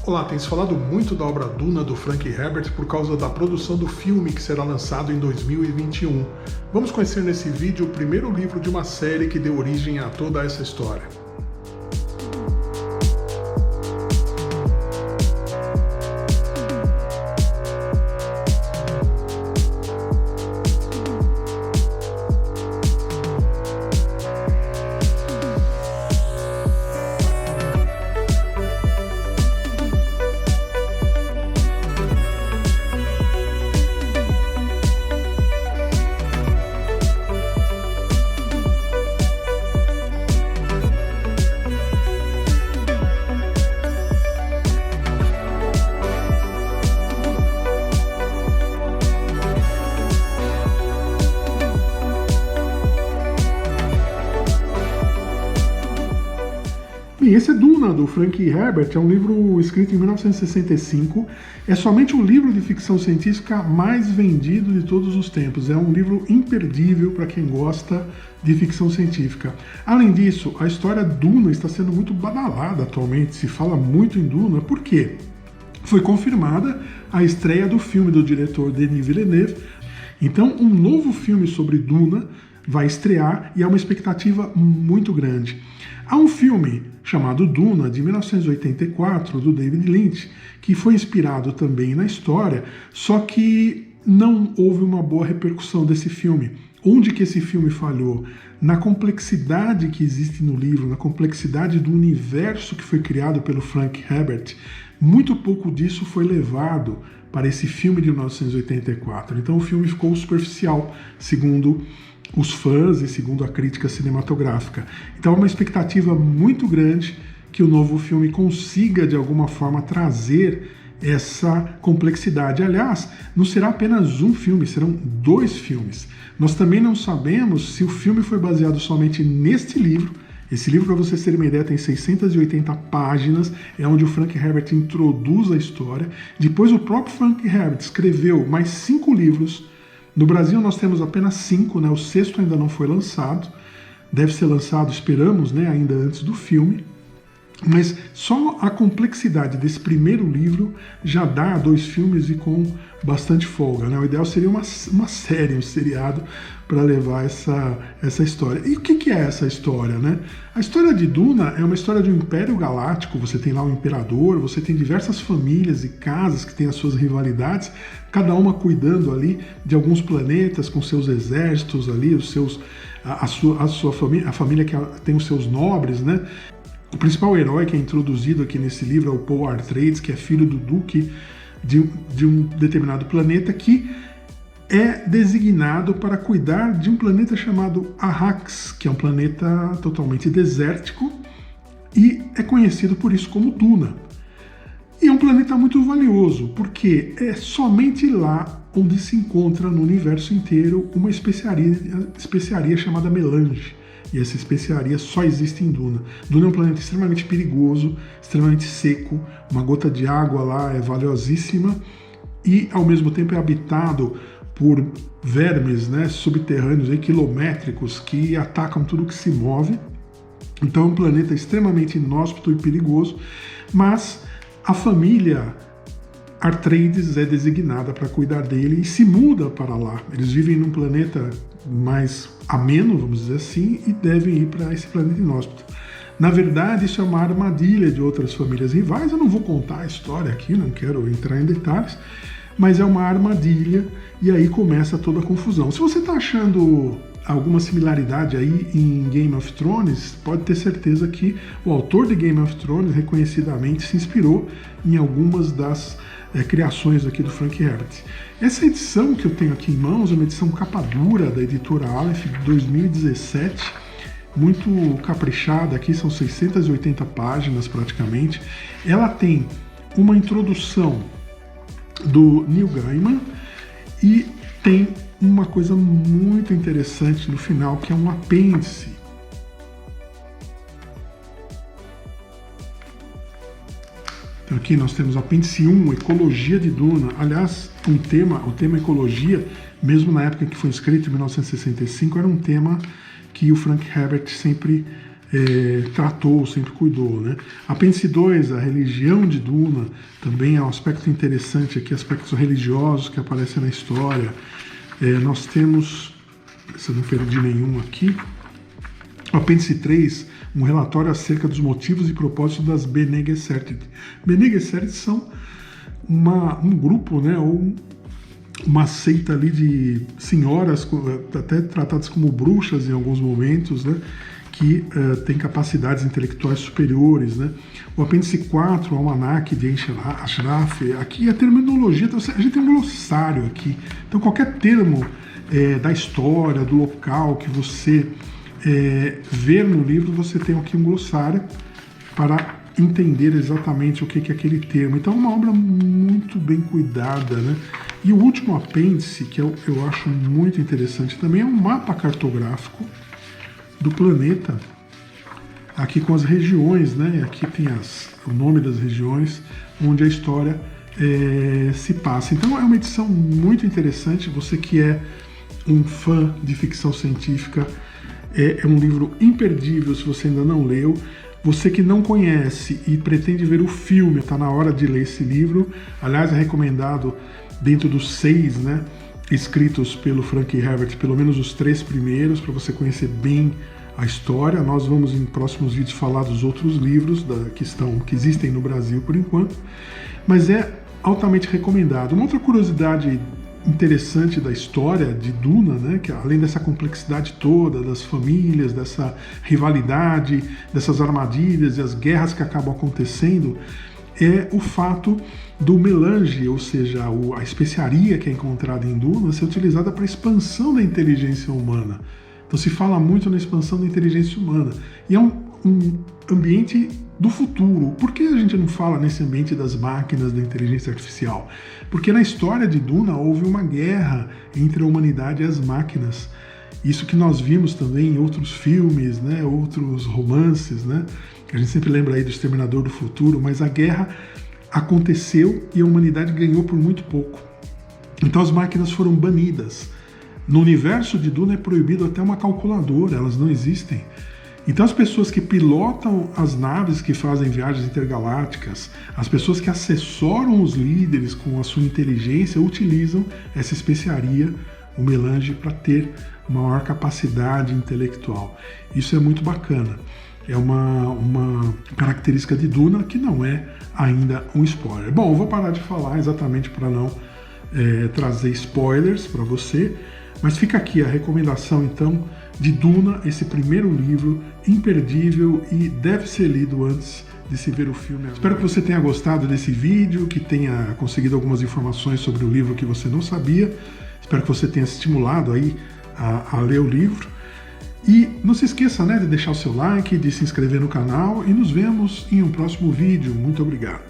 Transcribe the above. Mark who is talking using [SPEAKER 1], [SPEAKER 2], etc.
[SPEAKER 1] Olá, tem se falado muito da obra Duna do Frank Herbert por causa da produção do filme que será lançado em 2021. Vamos conhecer nesse vídeo o primeiro livro de uma série que deu origem a toda essa história. Bem, esse é Duna, do Frank Herbert, é um livro escrito em 1965, é somente o livro de ficção científica mais vendido de todos os tempos, é um livro imperdível para quem gosta de ficção científica. Além disso, a história Duna está sendo muito badalada atualmente, se fala muito em Duna, por quê? Foi confirmada a estreia do filme do diretor Denis Villeneuve, então um novo filme sobre Duna vai estrear e há uma expectativa muito grande. Há um filme chamado Duna, de 1984, do David Lynch, que foi inspirado também na história, só que não houve uma boa repercussão desse filme. Onde que esse filme falhou? Na complexidade que existe no livro, na complexidade do universo que foi criado pelo Frank Herbert. Muito pouco disso foi levado para esse filme de 1984. Então o filme ficou superficial, segundo os fãs e segundo a crítica cinematográfica. Então há uma expectativa muito grande que o novo filme consiga de alguma forma trazer essa complexidade. Aliás, não será apenas um filme, serão 2 filmes. Nós também não sabemos se o filme foi baseado somente neste livro. Esse livro, para vocês terem uma ideia, tem 680 páginas, é onde o Frank Herbert introduz a história. Depois o próprio Frank Herbert escreveu mais 5 livros. No Brasil nós temos apenas 5, né? O 6º ainda não foi lançado, deve ser lançado, esperamos, né? Ainda antes do filme, mas só a complexidade desse primeiro livro já dá 2 filmes e com bastante folga, né? O ideal seria uma série, um seriado para levar essa história. E o que é essa história, né? A história de Duna é uma história de um império galáctico, você tem lá um imperador, você tem diversas famílias e casas que têm as suas rivalidades, cada uma cuidando ali de alguns planetas com seus exércitos ali, a sua família, a família que tem os seus nobres, né? O principal herói que é introduzido aqui nesse livro é o Paul Atreides, que é filho do duque de um determinado planeta, que é designado para cuidar de um planeta chamado Arrax, que é um planeta totalmente desértico e é conhecido por isso como Duna. E é um planeta muito valioso, porque é somente lá onde se encontra no universo inteiro uma especiaria chamada melange. E essa especiaria só existe em Duna. Duna é um planeta extremamente perigoso, extremamente seco, uma gota de água lá é valiosíssima e ao mesmo tempo é habitado por vermes, né, subterrâneos e quilométricos que atacam tudo que se move. Então é um planeta extremamente inóspito e perigoso, mas a família Atreides é designada para cuidar dele e se muda para lá. Eles vivem num planeta mais ameno, vamos dizer assim, e devem ir para esse planeta inóspito. Na verdade, isso é uma armadilha de outras famílias rivais. Eu não vou contar a história aqui, não quero entrar em detalhes, mas é uma armadilha e aí começa toda a confusão. Se você está achando alguma similaridade aí em Game of Thrones, pode ter certeza que o autor de Game of Thrones reconhecidamente se inspirou em algumas das criações aqui do Frank Herbert. Essa edição que eu tenho aqui em mãos é uma edição capa dura da editora Aleph de 2017, muito caprichada aqui, são 680 páginas praticamente. Ela tem uma introdução do Neil Gaiman e tem uma coisa muito interessante no final, que é um apêndice. Então aqui nós temos apêndice 1, Ecologia de Duna. Aliás, o tema ecologia, mesmo na época que foi escrito, em 1965, era um tema que o Frank Herbert sempre tratou, sempre cuidou, né? Apêndice 2, a religião de Duna, também é um aspecto interessante aqui, aspectos religiosos que aparecem na história. Nós temos, se eu não perdi nenhum aqui, o apêndice 3, um relatório acerca dos motivos e propósitos das Bene Gesserit. Bene Gesserit são um grupo, né, ou uma seita ali de senhoras, até tratadas como bruxas em alguns momentos, né, que tem capacidades intelectuais superiores, né? O apêndice 4, o almanaque de Ashraf, aqui a terminologia, a gente tem um glossário aqui, então qualquer termo da história, do local que você ver no livro, você tem aqui um glossário para entender exatamente o que é aquele termo. Então é uma obra muito bem cuidada, né? E o último apêndice, que eu acho muito interessante também, é um mapa cartográfico do planeta, aqui com as regiões, né? Aqui tem o nome das regiões onde a história se passa. Então é uma edição muito interessante. Você que é um fã de ficção científica, é um livro imperdível se você ainda não leu. Você que não conhece e pretende ver o filme, está na hora de ler esse livro. Aliás, é recomendado dentro dos 6, né, escritos pelo Frank Herbert, pelo menos os 3 primeiros, para você conhecer bem a história. Nós vamos em próximos vídeos falar dos outros livros que existem no Brasil por enquanto, mas é altamente recomendado. Uma outra curiosidade interessante da história de Duna, né, que além dessa complexidade toda, das famílias, dessa rivalidade, dessas armadilhas e as guerras que acabam acontecendo, é o fato do melange, ou seja, a especiaria que é encontrada em Duna, ser utilizada para a expansão da inteligência humana. Então se fala muito na expansão da inteligência humana. E é um ambiente do futuro. Por que a gente não fala nesse ambiente das máquinas, da inteligência artificial? Porque na história de Duna houve uma guerra entre a humanidade e as máquinas. Isso que nós vimos também em outros filmes, né, outros romances, né? A gente sempre lembra aí do Exterminador do Futuro, mas a guerra aconteceu e a humanidade ganhou por muito pouco. Então as máquinas foram banidas. No universo de Duna é proibido até uma calculadora, elas não existem. Então as pessoas que pilotam as naves que fazem viagens intergalácticas, as pessoas que assessoram os líderes com a sua inteligência, utilizam essa especiaria, o melange, para ter uma maior capacidade intelectual. Isso é muito bacana. É uma característica de Duna que não é ainda um spoiler. Bom, eu vou parar de falar exatamente para não trazer spoilers para você, mas fica aqui a recomendação então de Duna, esse primeiro livro imperdível e deve ser lido antes de se ver o filme. Espero que você tenha gostado desse vídeo, que tenha conseguido algumas informações sobre o livro que você não sabia. Espero que você tenha se estimulado aí a ler o livro. E não se esqueça, né, de deixar o seu like, de se inscrever no canal e nos vemos em um próximo vídeo. Muito obrigado.